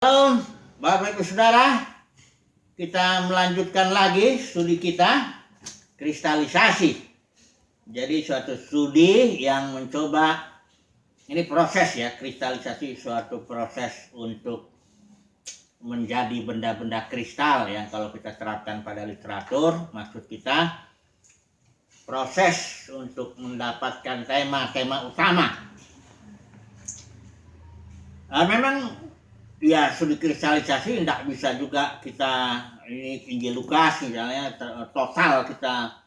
Halo Bapak Ibu Saudara, kita melanjutkan lagi studi kita kristalisasi. Jadi suatu studi yang mencoba, ini proses ya, kristalisasi suatu proses untuk menjadi benda-benda kristal yang kalau kita terapkan pada literatur, maksud kita proses untuk mendapatkan tema-tema utama. Memang ya, studi kristalisasi tidak bisa juga kita ini Injil Lukas misalnya total kita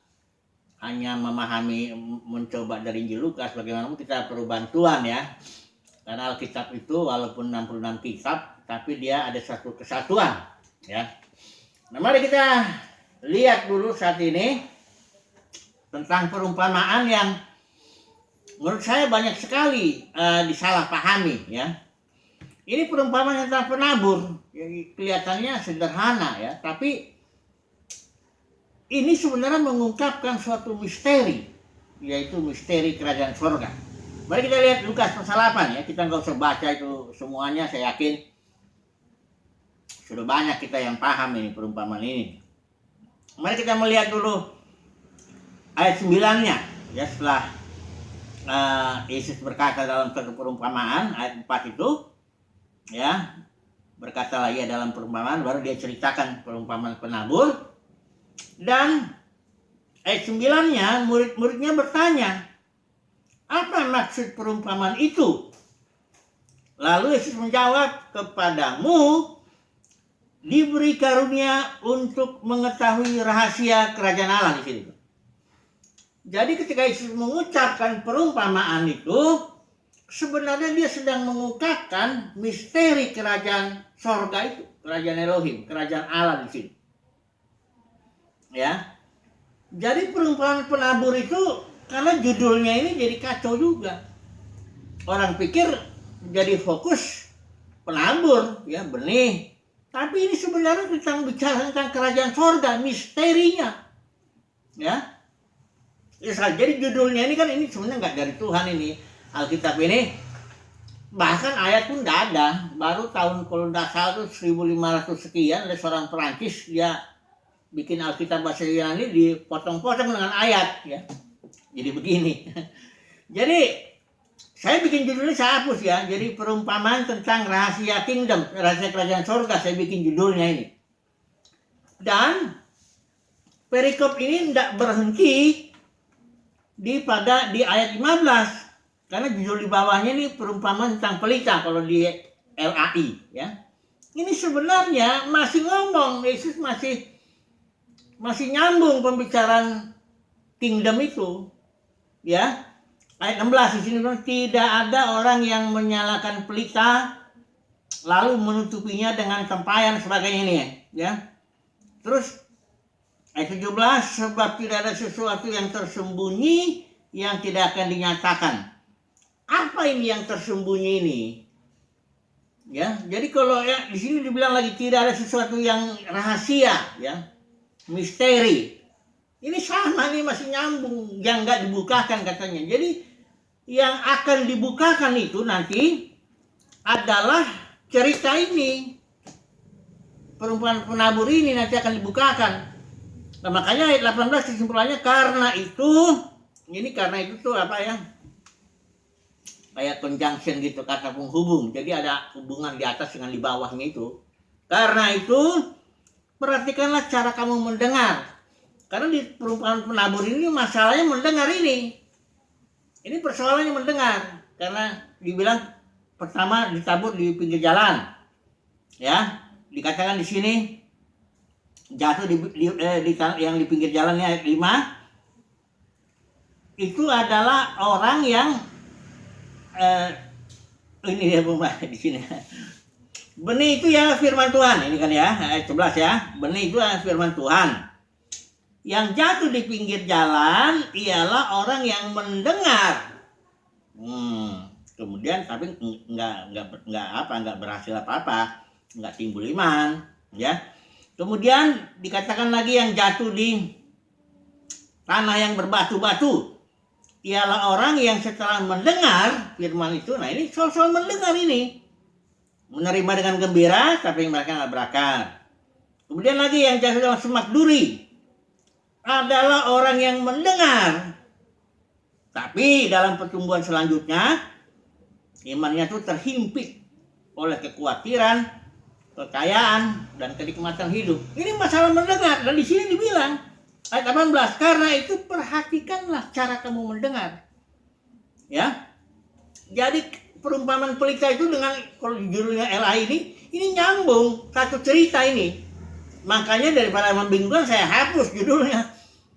hanya memahami mencoba dari Injil Lukas. Bagaimanapun kita perlu bantuan ya, karena Alkitab itu walaupun 66 kitab tapi dia ada satu kesatuan ya. Nah, mari kita lihat dulu saat ini tentang perumpamaan yang menurut saya banyak sekali disalahpahami ya. Ini perumpamaan tentang penabur, kelihatannya sederhana ya, tapi ini sebenarnya mengungkapkan suatu misteri, yaitu misteri kerajaan surga. Mari kita lihat Lukas pasal 8 ya, kita nggak usah baca itu semuanya, saya yakin sudah banyak kita yang paham ini perumpamaan ini. Mari kita melihat dulu ayat 9-nya ya, setelah Yesus berkata dalam satu perumpamaan, ayat 4 itu ya, berkatalah ia dalam perumpamaan, baru dia ceritakan perumpamaan penabur. Dan ayat 9-nya murid-muridnya bertanya, apa maksud perumpamaan itu? Lalu Yesus menjawab, kepadamu diberi karunia untuk mengetahui rahasia kerajaan Allah di sini. Jadi ketika Yesus mengucapkan perumpamaan itu, sebenarnya dia sedang mengungkapkan misteri kerajaan sorga itu, kerajaan Elohim, kerajaan Allah di sini. Ya, jadi perumpamaan penabur itu karena judulnya ini jadi kacau juga. Orang pikir jadi fokus penabur, ya benih. Tapi ini sebenarnya bicara tentang kerajaan sorga, misterinya. Ya, jadi judulnya ini kan ini sebenarnya nggak dari Tuhan ini. Alkitab ini bahkan ayat pun tidak ada, baru tahun kalau tidak salah itu 1500 sekian ada seorang Perancis, dia bikin Alkitab bahasa Yunani dipotong-potong dengan ayat ya. Jadi begini. Jadi saya bikin judulnya, saya hapus ya. Jadi perumpamaan tentang rahasia kingdom, rahasia kerajaan surga, saya bikin judulnya ini. Dan perikop ini tidak berhenti di ayat 15. Karena judul di bawahnya ini perumpamaan tentang pelita kalau di LAI ya. Ini sebenarnya masih ngomong, Yesus masih nyambung pembicaraan kingdom itu. Ya. Ayat 16 di sini tidak ada orang yang menyalakan pelita lalu menutupinya dengan tempayan sebagainya ini ya. Terus ayat 17, sebab tidak ada sesuatu yang tersembunyi yang tidak akan dinyatakan. Apa ini yang tersembunyi ini? Ya, jadi kalau ya di sini dibilang lagi tidak ada sesuatu yang rahasia, ya, misteri. Ini sama nih, masih nyambung, yang nggak dibukakan katanya. Jadi yang akan dibukakan itu nanti adalah cerita ini, perumpamaan penabur ini nanti akan dibukakan. Nah, makanya ayat 18 kesimpulannya karena itu tuh apa ya? Kayak conjunction gitu, kata penghubung. Jadi ada hubungan di atas dengan di bawahnya itu. Karena itu perhatikanlah cara kamu mendengar. Karena di perumpamaan penabur ini masalahnya mendengar ini. Ini persoalannya mendengar. Karena dibilang pertama ditabur di pinggir jalan. Ya, dikatakan di sini jatuh yang di pinggir jalannya ayat 5. Itu adalah orang yang ini dia di sini. Benih itu ya firman Tuhan, ini kan ya ayat 11 ya. Benih itu ya firman Tuhan. Yang jatuh di pinggir jalan ialah orang yang mendengar. Kemudian tapi nggak berhasil apa-apa, nggak timbul iman, ya. Kemudian dikatakan lagi yang jatuh di tanah yang berbatu-batu ialah orang yang setelah mendengar firman itu. Nah, ini soal mendengar ini. menerima dengan gembira, tapi mereka nggak berakar. Kemudian lagi yang jatuh dalam semak duri adalah orang yang mendengar, tapi dalam pertumbuhan selanjutnya imannya itu terhimpit oleh kekhawatiran, kekayaan, dan kenikmatan hidup. Ini masalah mendengar, dan di sini dibilang ayat 18, karena itu perhatikanlah cara kamu mendengar. Ya, jadi perumpamaan pelita itu dengan, kalau judulnya LA ini nyambung satu cerita ini. Makanya daripada membingungkan saya hapus judulnya.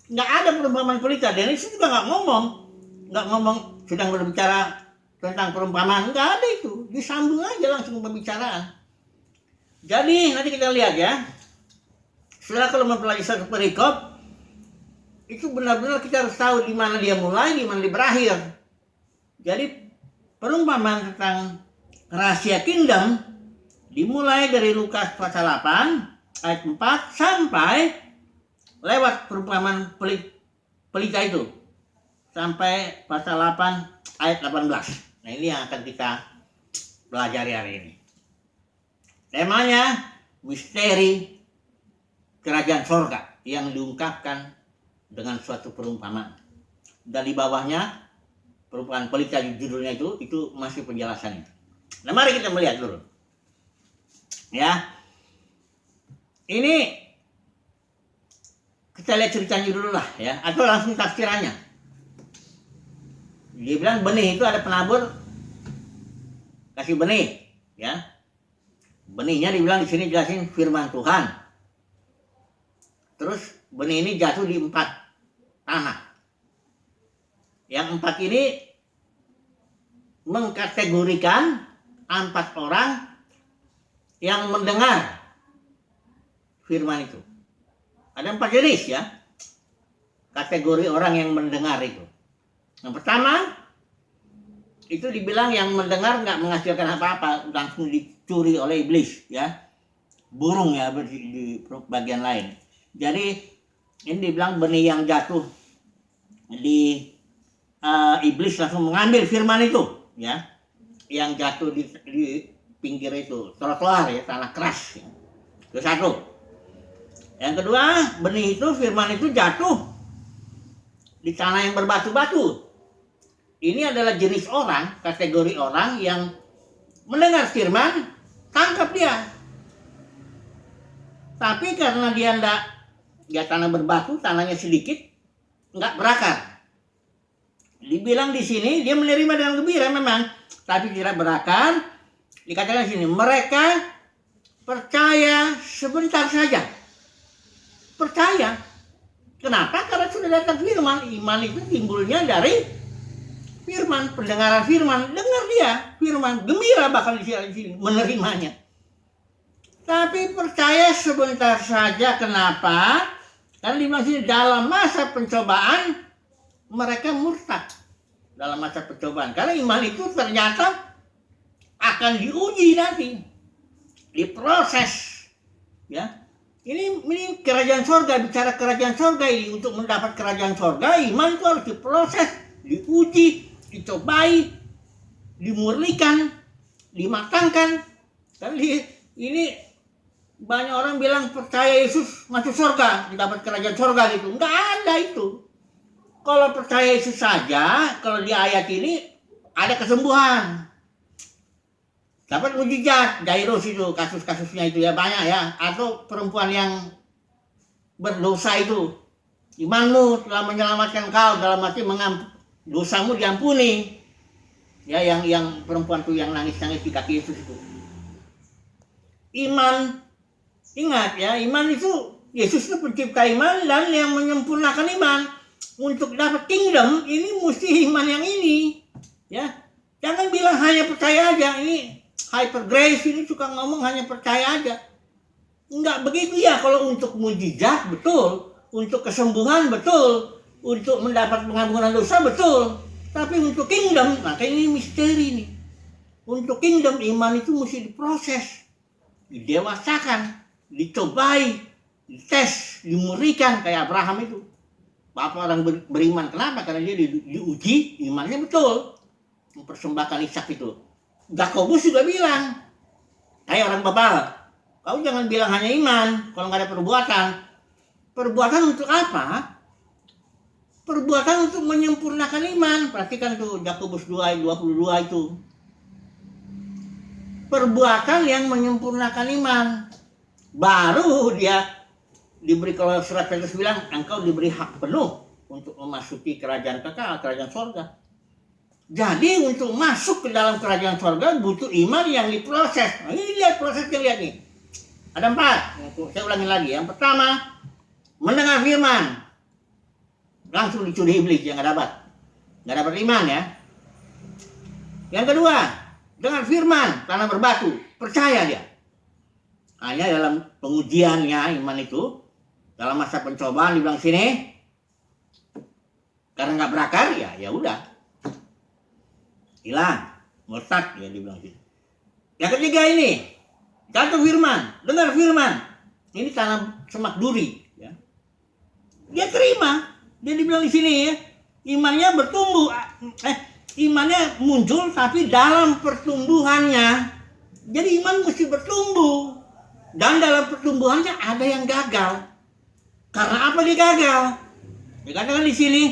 Nggak ada perumpamaan pelita. Dan itu juga nggak ngomong sedang berbicara tentang perumpamaan. Nggak ada itu. Disambung aja langsung pembicaraan. Jadi nanti kita lihat ya. Setelah kalau mempelajari satu perikop, itu benar-benar kita harus tahu di mana dia mulai, di mana dia berakhir. Jadi perumpamaan tentang rahasia kingdom dimulai dari Lukas pasal 8 ayat 4 sampai lewat perumpamaan pelita itu sampai pasal 8 ayat 18. Nah, ini yang akan kita pelajari hari ini. Temanya misteri kerajaan sorga yang diungkapkan dengan suatu perumpamaan. Dan di bawahnya perumpamaan pelita judulnya itu masih penjelasannya. Nah, mari kita melihat dulu. Ya. Ini kita lihat ceritanya dulu lah ya, atau langsung tafsirannya. Dia bilang benih itu ada penabur kasih benih, ya. Benihnya dibilang di sini jelasin firman Tuhan. Terus benih ini jatuh di 4 tanah. Yang 4 ini mengkategorikan 4 orang yang mendengar firman itu. Ada 4 jenis ya. Kategori orang yang mendengar itu. Yang pertama, itu dibilang yang mendengar nggak menghasilkan apa-apa, langsung dicuri oleh iblis ya. Burung ya di bagian lain. Jadi ini dibilang benih yang jatuh di iblis langsung mengambil firman itu ya. Yang jatuh di pinggir itu, trotoar ya, tanah keras. Ya. Itu satu. Yang kedua, benih itu, firman itu jatuh di tanah yang berbatu-batu. Ini adalah jenis orang, kategori orang yang mendengar firman, tangkap dia. Tapi karena dia tanah berbatu, tanahnya sedikit, nggak berakar. Dibilang di sini, dia menerima dengan gembira memang, tapi tidak berakar. Dikatakan di sini, mereka percaya sebentar saja. Percaya. Kenapa? Karena sudah datang firman. Iman itu timbulnya dari firman, pendengaran firman. Dengar dia firman, gembira bakal di sini menerimanya. Tapi percaya sebentar saja. Kenapa? Karena dibilang sini dalam masa pencobaan mereka murtad. Dalam masa pencobaan. Karena iman itu ternyata akan diuji nanti. Diproses. Ya. Ini kerajaan sorga, bicara kerajaan sorga ini. Untuk mendapat kerajaan sorga, iman itu harus diproses, diuji, dicobai, dimurnikan, dimatangkan. Tapi ini banyak orang bilang percaya Yesus masuk sorga, mendapat kerajaan sorga gitu. Enggak ada itu. Kalau percaya Yesus saja, kalau di ayat ini ada kesembuhan. Dapat mujizat, Jairus itu, kasus-kasusnya itu ya banyak ya. Atau perempuan yang berdosa itu. Imanmu telah menyelamatkan kau, dalam arti dosamu diampuni. Ya, yang perempuan itu yang nangis-nangis di kaki Yesus itu. Iman, ingat ya, iman itu, Yesus itu pencipta iman dan yang menyempurnakan iman. Untuk dapat kingdom, ini mesti iman yang ini. Ya, jangan bilang hanya percaya aja, ini hyper grace ini suka ngomong hanya percaya aja. Enggak begitu ya. Kalau untuk mujizat betul, untuk kesembuhan betul, untuk mendapat pengampunan dosa betul. Tapi untuk kingdom, maka ini misteri nih. Untuk kingdom iman itu mesti diproses, didewasakan, dicobai, dites, dimurnikan kayak Abraham itu. Bapak orang beriman, kenapa? Karena dia diuji imannya betul. Mempersembahkan Ishak itu. Yakobus juga bilang, Kayak orang bebal. Kau jangan bilang hanya iman kalau nggak ada perbuatan. Perbuatan untuk apa? Perbuatan untuk menyempurnakan iman. Perhatikan tuh Yakobus 2 ayat 22 itu. Perbuatan yang menyempurnakan iman. Baru dia diberi, kalau surat Petrus bilang, engkau diberi hak penuh untuk memasuki kerajaan kekal, kerajaan surga. Jadi untuk masuk ke dalam kerajaan surga butuh iman yang diproses. Nah, ini lihat prosesnya, lihat nih. Ada 4. Saya ulangi lagi. Yang pertama, mendengar firman. Langsung dicuri iblis, yang nggak dapat iman ya. Yang kedua, dengar firman karena berbatu, percaya dia. Hanya dalam pengujiannya iman itu, dalam masa pencobaan dibilang sini, karena nggak berakar ya udah hilang, meletak ya dibilang sini. Yang ketiga ini, jatuh firman, dengar firman, ini tanam semak duri, ya. Dia terima, dia dibilang di sini ya, imannya bertumbuh, imannya muncul tapi dalam pertumbuhannya. Jadi iman mesti bertumbuh, dan dalam pertumbuhannya ada yang gagal. Karena apa dia gagal? Dikatakan di sini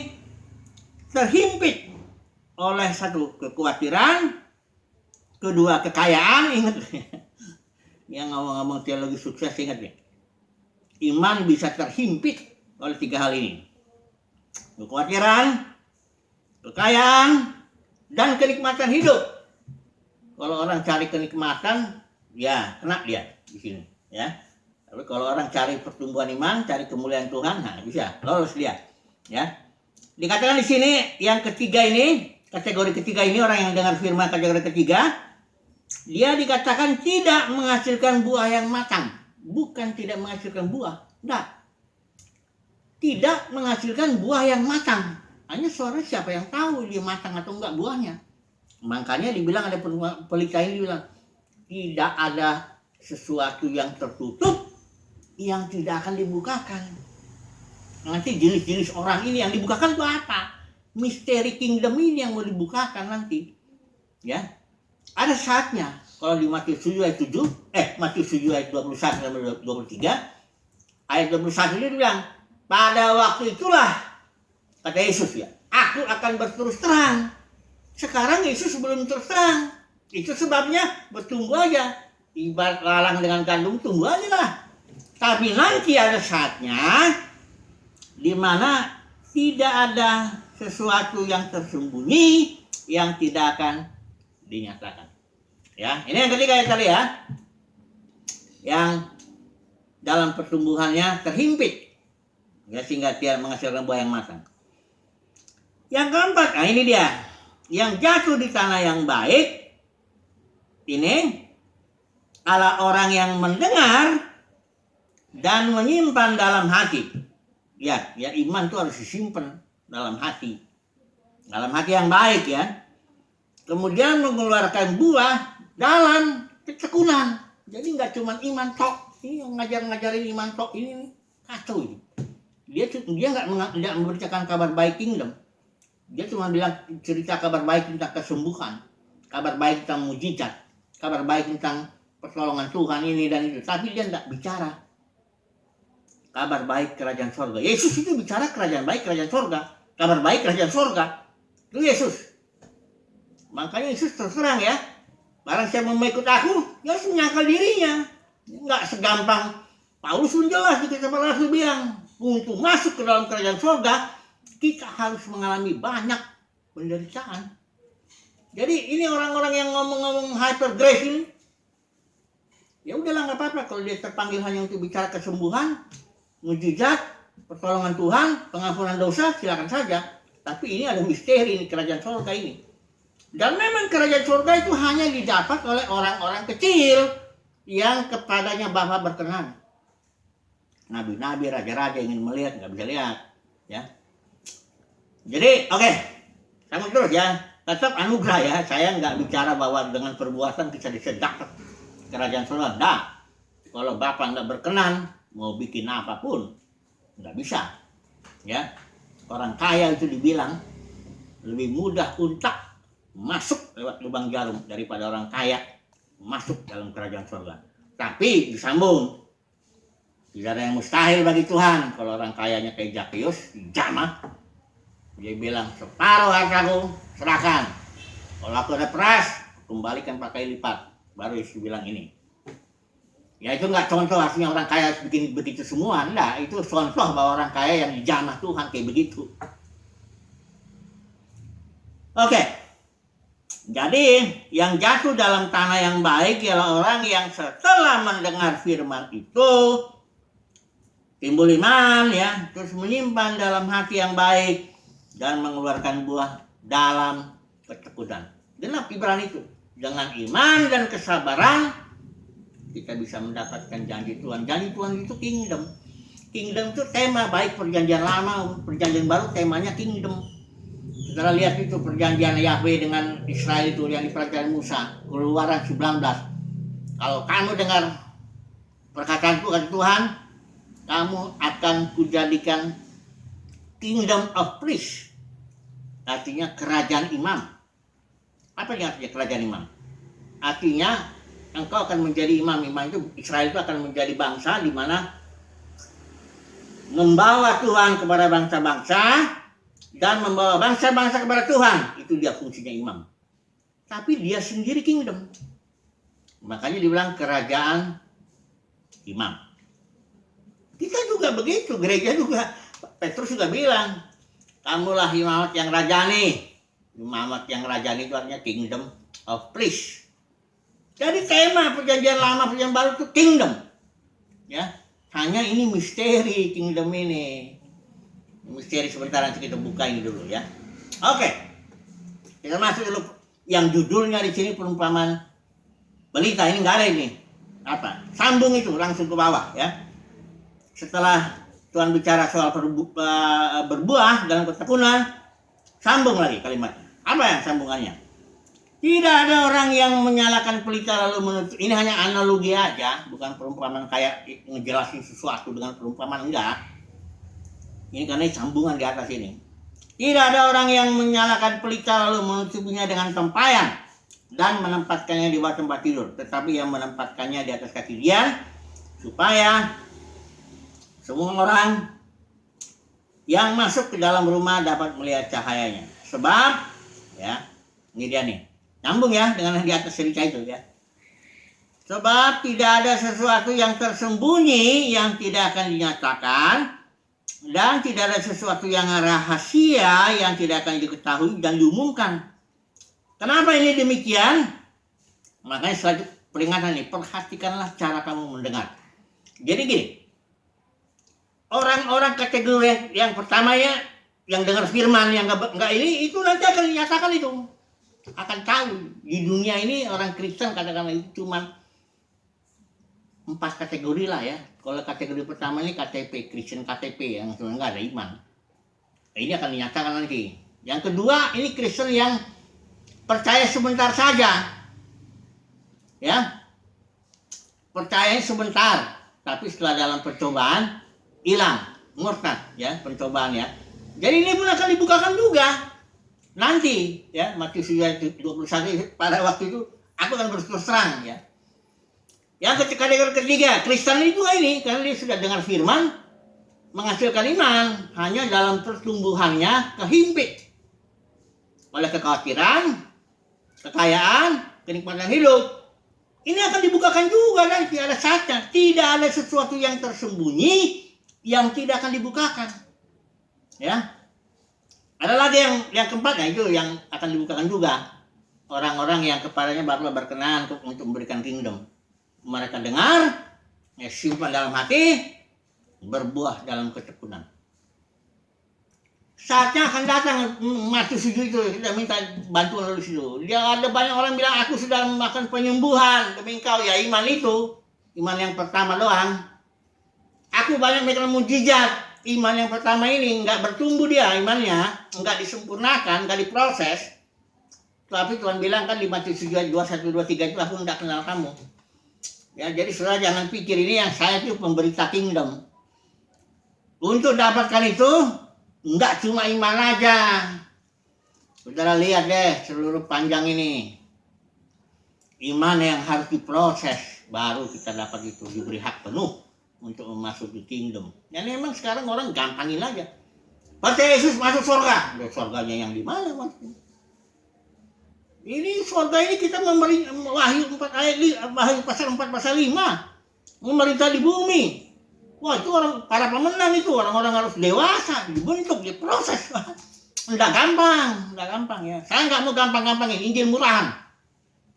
terhimpit oleh satu kekhawatiran, kedua kekayaan. Ingat yang ngomong-ngomong teologi sukses, ingat ya, iman bisa terhimpit oleh 3 hal ini: kekhawatiran, kekayaan, dan kenikmatan hidup. Kalau orang cari kenikmatan, ya kena dia di sini ya. Tapi kalau orang cari pertumbuhan iman, cari kemuliaan Tuhan, nah bisa lolos dia ya. Dikatakan di sini yang ketiga ini, kategori ketiga ini, orang yang dengar firman kategori ketiga, dia dikatakan tidak menghasilkan buah yang matang. Bukan tidak menghasilkan buah, enggak. Tidak menghasilkan buah yang matang. Hanya suara siapa yang tahu dia matang atau enggak buahnya. Makanya dibilang, ada pelita ini dibilang, tidak ada sesuatu yang tertutup yang tidak akan dibukakan. Nanti jenis-jenis orang ini yang dibukakan itu apa? Misteri kingdom ini yang mau dibukakan nanti. Ya. Ada saatnya kalau di Matius 7 ayat 7, Matius 7 ayat 21 sampai 23, ayat 21 ini bilang, pada waktu itulah, kata Yesus ya, aku akan berterus terang. Sekarang Yesus belum terus terang. Itu sebabnya bertumbuh aja. Ibarat lalang dengan gandum, tumbuh aja lah. Tapi nanti ada saatnya di mana tidak ada sesuatu yang tersembunyi yang tidak akan dinyatakan. Ya, ini yang ketiga ya tadi ya. Yang dalam pertumbuhannya terhimpit, ya, sehingga dia menghasilkan buah yang matang. Yang keempat, nah ini dia, yang jatuh di tanah yang baik. Ini adalah orang yang mendengar dan menyimpan dalam hati. Ya iman itu harus disimpan dalam hati yang baik ya. Kemudian mengeluarkan buah dalam ketekunan. Jadi nggak cuma iman tok. Ini yang ngajarin iman tok ini kacau ini. Dia nggak memberitakan kabar baik kingdom. Dia cuma bilang cerita kabar baik tentang kesembuhan, kabar baik tentang mujizat, kabar baik tentang pertolongan Tuhan ini dan itu. Tapi dia nggak bicara kabar baik kerajaan surga. Yesus itu bicara kerajaan baik kerajaan surga, kabar baik kerajaan surga. Itu Yesus. Makanya Yesus terserang ya. Barang siapa mau ikut aku, dia harus menyangkal dirinya. Nggak segampang Paulus pun jelas di kitab Rasul bilang, untuk masuk ke dalam kerajaan surga, kita harus mengalami banyak penderitaan. Jadi ini orang-orang yang ngomong-ngomong hyper grace ini, ya udahlah nggak apa-apa kalau dia terpanggil hanya untuk bicara kesembuhan, mujizat, pertolongan Tuhan, pengampunan dosa, silakan saja. Tapi ini ada misteri ini kerajaan surga ini. Dan memang kerajaan surga itu hanya didapat oleh orang-orang kecil yang kepadanya Bapa berkenan. Nabi-nabi, raja-raja ingin melihat nggak bisa lihat, ya. Jadi oke, sama terus ya. Tetap anugerah ya. Saya nggak bicara bahwa dengan perbuatan bisa disedak kerajaan surga. Nah, kalau Bapa nggak berkenan, mau bikin apapun nggak bisa, ya. Orang kaya itu dibilang lebih mudah untak masuk lewat lubang jarum daripada orang kaya masuk dalam kerajaan surga. Tapi disambung, tidak ada yang mustahil bagi Tuhan. Kalau orang kayanya kayak Zakheus, dijamah. Dia bilang, separuh hartaku serahkan. Kalau aku ada peras, kembalikan pakai lipat. Baru Yesus bilang ini. Ya itu nggak contoh artinya orang kaya bikin begitu semua. Enggak, itu contoh bahwa orang kaya yang dijamah Tuhan kayak begitu. Oke. Jadi yang jatuh dalam tanah yang baik ialah orang yang setelah mendengar firman itu timbul iman ya, terus menyimpan dalam hati yang baik dan mengeluarkan buah dalam ketekunan. Genap Ibrani itu. Dengan iman dan kesabaran kita bisa mendapatkan janji Tuhan. Janji Tuhan itu kingdom. Kingdom itu tema baik perjanjian lama, perjanjian baru temanya kingdom. Saudara lihat itu perjanjian Yahweh dengan Israel itu yang di perjanjian Musa, Keluaran 19. Kalau kamu dengar perkataanku kata Tuhan, kamu akan kujadikan kingdom of priest. Artinya kerajaan imam. Apa yang artinya kerajaan imam? Artinya engkau akan menjadi imam. Imam itu Israel itu akan menjadi bangsa di mana membawa Tuhan kepada bangsa-bangsa dan membawa bangsa-bangsa kepada Tuhan. Itu dia fungsinya imam. Tapi dia sendiri kingdom. Makanya dibilang kerajaan imam. Kita juga begitu, gereja juga. Petrus juga bilang, kamulah imamat yang rajani. Imamat yang rajani itu artinya kingdom of priest. Jadi tema perjanjian lama, perjanjian baru itu kingdom. Ya, hanya ini misteri kingdom ini. Misteri sebentar nanti kita buka ini dulu ya. Oke. Kita masuk dulu yang judulnya di sini perumpamaan belita. Ini enggak ada ini. Apa? Sambung itu langsung ke bawah ya. Setelah Tuhan bicara soal berbuah dalam ketekunan, sambung lagi kalimatnya. Apa yang sambungannya? Tidak ada orang yang menyalakan pelita lalu menutup. Ini hanya analogi aja, bukan perumpamaan kayak ngejelasin sesuatu dengan perumpamaan, enggak. Ini karena sambungan di atas ini. Tidak ada orang yang menyalakan pelita lalu menutupinya dengan tempayan dan menempatkannya di bawah tempat tidur, tetapi yang menempatkannya di atas kaki dia supaya semua orang yang masuk ke dalam rumah dapat melihat cahayanya. Sebab ya, ini dia nih. Nyambung ya dengan yang di atas cerita itu ya. Sebab tidak ada sesuatu yang tersembunyi yang tidak akan dinyatakan, dan tidak ada sesuatu yang rahasia yang tidak akan diketahui dan diumumkan. Kenapa ini demikian? Makanya selanjutnya peringatan ini, perhatikanlah cara kamu mendengar. Jadi gini, orang-orang kategori yang pertama ya, yang dengar firman, yang enggak ini, itu nanti akan dinyatakan itu. Akan tahu, di dunia ini orang Kristen katakanlah itu cuma 4 kategori lah ya. Kalau kategori pertama ini KTP, Kristen KTP yang sebenarnya nggak ada iman. Nah, ini akan dinyatakan nanti. Yang kedua ini Kristen yang percaya sebentar saja, ya, percaya sebentar, tapi setelah dalam percobaan hilang, murtad, ya, pencobaan ya. Jadi ini pun akan dibukakan juga nanti, ya, Matius 21 pada waktu itu aku akan berterus terang ya. Yang ketiga, Kristen itu ini karena dia sudah dengar firman, menghasilkan iman, hanya dalam pertumbuhannya kehimpit oleh kekhawatiran, kekayaan, kenikmatan hidup. Ini akan dibukakan juga nanti ada saatnya. Tidak ada sesuatu yang tersembunyi yang tidak akan dibukakan. Ya. Ada lagi yang keempat, ya, itu yang akan dibukakan juga. Orang-orang yang kepadanya barulah berkenan untuk memberikan kingdom. Mereka dengar, ya, simpan dalam hati, berbuah dalam ketekunan. Saatnya akan datang Matius 7 itu, kita minta bantuan dari situ. Dia ada banyak orang bilang, aku sudah makan penyembuhan demi engkau. Ya, iman itu, iman yang pertama doang. Aku banyak megang mujizat. Iman yang pertama ini nggak bertumbuh dia imannya, nggak disempurnakan, nggak diproses. Tapi Tuhan bilang kan di Matius 7, 21, 23 itu, aku nggak kenal kamu. Ya, jadi saudara jangan pikir ini yang saya itu pemberita kingdom. Untuk dapatkan itu, enggak cuma iman aja. Saudara lihat deh seluruh panjang ini. Iman yang harus diproses, baru kita dapat itu, diberi hak penuh untuk memasuki kingdom. Dan memang sekarang orang gampangin aja. Percaya Yesus masuk surga. Udah surganya yang di mana maksudnya? Ini surga ini kita memberi Wahyu 4 ayat Wahyu pasal 4 pasal 5. Memerintah di bumi. Wah, itu orang para pemenang itu, orang-orang harus dewasa, dibentuk, diproses. Enggak gampang ya. Saya nggak mau gampang-gampangin Injil murahan.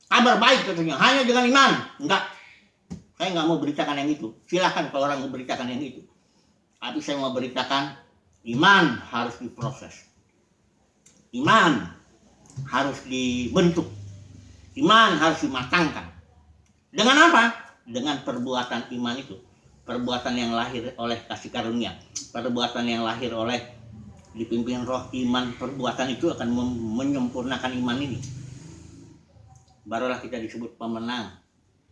Kabar baik katanya, hanya dengan iman. Enggak. Saya nggak mau beritakan yang itu. Silahkan kalau orang mau beritakan yang itu. Tapi saya mau beritakan iman harus diproses. Iman harus dibentuk. Iman harus dimatangkan. Dengan apa? Dengan perbuatan iman itu. Perbuatan yang lahir oleh kasih karunia. Perbuatan yang lahir oleh dipimpin roh iman. Perbuatan itu akan menyempurnakan iman ini. Barulah kita disebut pemenang.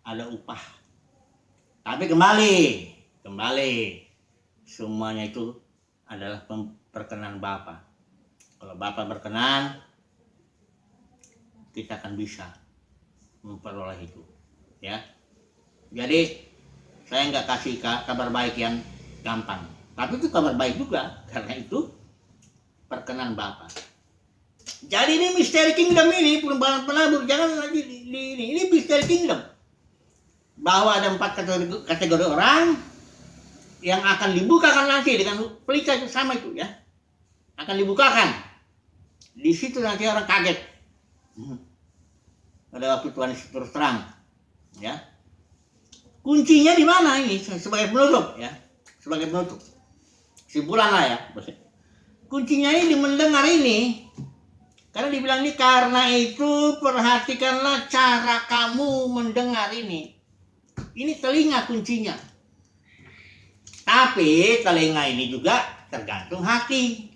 Ada upah. Tapi kembali. Semuanya itu adalah perkenan Bapa. Kalau Bapa berkenan, kita akan bisa memperoleh itu. Ya. Jadi saya nggak kasih kabar baik yang gampang. Tapi itu kabar baik juga. Karena itu perkenan Bapa. Jadi ini misteri kingdom ini, perubahan penabur. Jangan lagi ini misteri kingdom. Bahwa ada 4 kategori orang yang akan dibukakan nanti dengan pelita itu sama itu ya. Akan dibukakan. Di situ nanti orang kaget. Pada waktu Tuhan Yesus terus terang. Ya. Kuncinya di mana ini sebagai penutup ya. Sebagai penutup. Simpulan lah ya. Kuncinya ini di mendengar ini. Karena dibilang ini karena itu perhatikanlah cara kamu mendengar ini. Ini telinga kuncinya. Tapi telinga ini juga tergantung hati.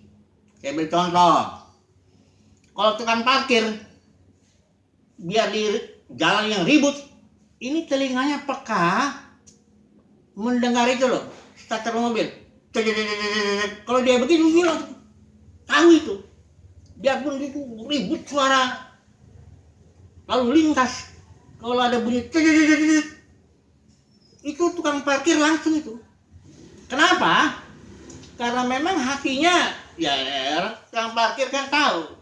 Saya beri contoh. Kalau tukang parkir biar di jalan yang ribut, ini telinganya peka mendengar itu loh, starter mobil. Kalau dia begitu dia tahu itu. Biarpun itu ribut suara lalu lintas, kalau ada bunyi itu tukang parkir langsung itu. Kenapa? Karena memang hatinya ya tukang parkir kan tahu.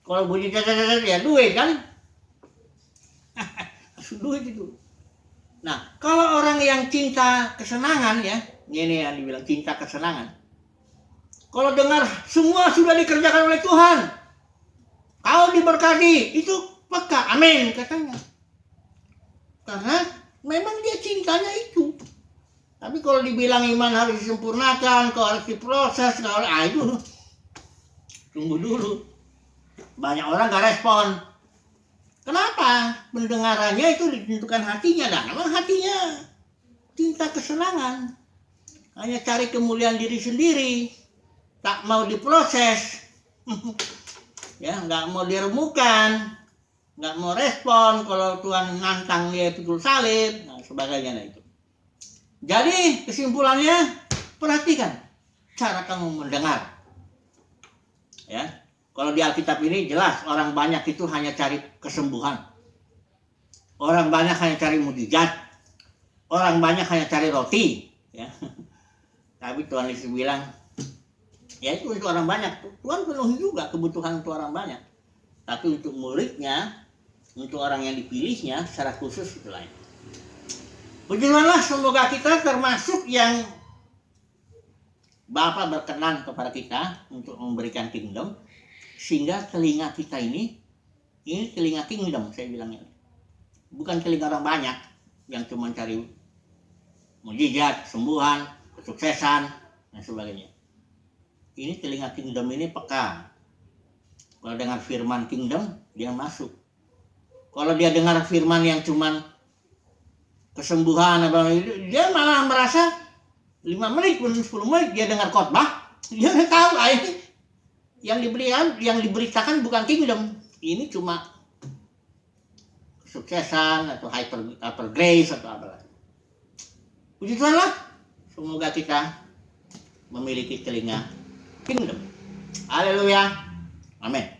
Kalau bunyi ya duit kan, duit itu. Nah, kalau orang yang cinta kesenangan ya, ini yang dibilang cinta kesenangan. Kalau dengar semua sudah dikerjakan oleh Tuhan, kau diberkati, itu peka, amin katanya. Karena memang dia cintanya itu. Tapi kalau dibilang iman harus disempurnakan, kau harus diproses, kau itu tunggu dulu. Banyak orang gak respon. Kenapa? Pendengarannya itu ditentukan hatinya. Nah, memang hatinya cinta kesenangan. Hanya cari kemuliaan diri sendiri. Tak mau diproses. Ya, nggak mau diremukan. Nggak mau respon kalau Tuhan nantang dia pikul salib. Nah, sebagainya nah itu. Jadi kesimpulannya, perhatikan cara kamu mendengar. Ya. Kalau di Alkitab ini jelas orang banyak itu hanya cari kesembuhan. Orang banyak hanya cari mukjizat. Orang banyak hanya cari roti. Ya. Tapi Tuhan Yesus bilang, ya itu untuk orang banyak. Tuhan penuhi juga kebutuhan untuk orang banyak. Tapi untuk muridnya, untuk orang yang dipilihnya secara khusus itu lain. Bagaimana semoga kita termasuk yang Bapa berkenan kepada kita untuk memberikan kingdom. Sehingga telinga kita ini telinga kingdom saya bilangnya. Bukan telinga orang banyak yang cuma cari mujizat, sembuhan, kesuksesan, dan sebagainya. Ini telinga kingdom ini peka. Kalau dengar firman kingdom, dia masuk. Kalau dia dengar firman yang cuma kesembuhan, dia malah merasa 5 menit, 10 menit dia dengar khotbah, dia udah tahu ini yang diberitakan bukan kingdom. Ini cuma kesuksesan atau hyper grace atau apa. Puji Tuhan lah. Semoga kita memiliki telinga kingdom. Haleluya. Amin.